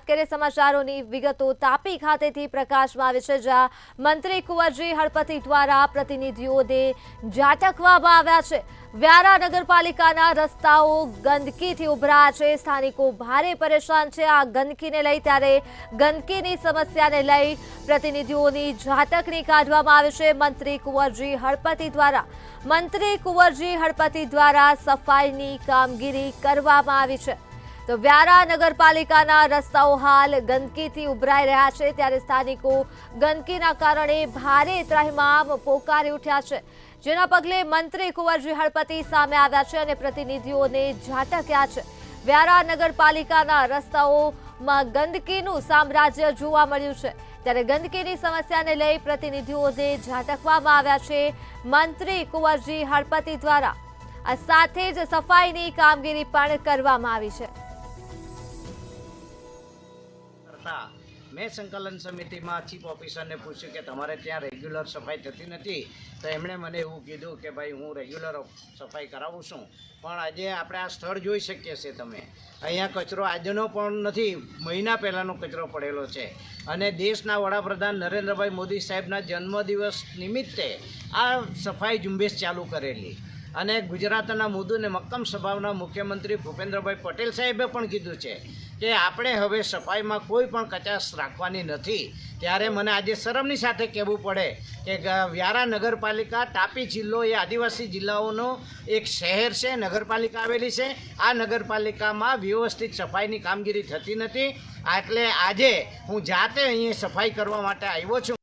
વાત કરીએ સમાચારોની વિગતો તાપી ખાતેથી પ્રકાશમાં આવે છે, જ્યાં મંત્રી કુંવરજી હળપતિ દ્વારા પ્રતિનિધિઓને ઝાટકવામાં આવ્યા છે। વ્યારા નગરપાલિકાના રસ્તાઓ ગંદકીથી ઉભરાયા છે, સ્થાનિકો ભારે પરેશાન છે આ ગંદકીને લઈ। ત્યારે ગંદકીની સમસ્યાને લઈ પ્રતિનિધિઓની ઝાટકણી કાઢવામાં આવે છે મંત્રી કુંવરજી હળપતિ દ્વારા સફાઈની કામગીરી કરવામાં આવી છે। તો વ્યારા નગરપાલિકાના રસ્તાઓ હાલ ગંદકીથી ઉભરાઈ રહ્યા છે, ત્યારે સ્થાનિકો ગંદકીના કારણે ભારે ત્રાહિમામ પોકારી ઉઠ્યા છે, જેના પગલે મંત્રી કુંવરજી હળપતિ સામે આવ્યા છે અને પ્રતિનિધિઓને ઝાટક્યા છે। વ્યારા નગરપાલિકાના રસ્તાઓમાં ગંદકીનું સામ્રાજ્ય જોવા મળ્યું છે, ત્યારે ગંદકીની સમસ્યાને લઈ પ્રતિનિધિઓને ઝાટકવામાં આવ્યા છે મંત્રી કુંવરજી હળપતિ દ્વારા। આ સાથે જ સફાઈની કામગીરી પણ કરવામાં આવી છે। મેં સંકલન સમિતિમાં ચીફ ઓફિસરને પૂછ્યું કે તમારે ત્યાં રેગ્યુલર સફાઈ થતી નથી, તો એમણે મને એવું કીધું કે ભાઈ હું રેગ્યુલર સફાઈ કરાવું છું, પણ આજે આપણે આ સ્થળ જોઈ શકીએ છીએ તમે, અહીંયા કચરો આજનો પણ નથી, મહિના પહેલાંનો કચરો પડેલો છે અને દેશના વડાપ્રધાન નરેન્દ્રભાઈ મોદી સાહેબના જન્મદિવસ નિમિત્તે આ સફાઈ ઝુંબેશ ચાલુ કરેલી અને ગુજરાતના મૃદુ અને મક્કમ સ્વભાવના મુખ્યમંત્રી ભૂપેન્દ્રભાઈ પટેલ સાહેબે પણ કીધું છે કે આપણે હવે સફાઈમાં કોઈ પણ કચાશ રાખવાની નથી। ત્યારે મને આજે શરમની સાથે કહેવું પડે કે વ્યારા નગરપાલિકા તાપી જિલ્લો એ આદિવાસી જિલ્લાઓનો એક શહેર છે, નગરપાલિકા આવેલી છે। આ નગરપાલિકામાં વ્યવસ્થિત સફાઈની કામગીરી થતી નથી, એટલે આજે હું જાતે અહીં સફાઈ કરવા માટે આવ્યો છું।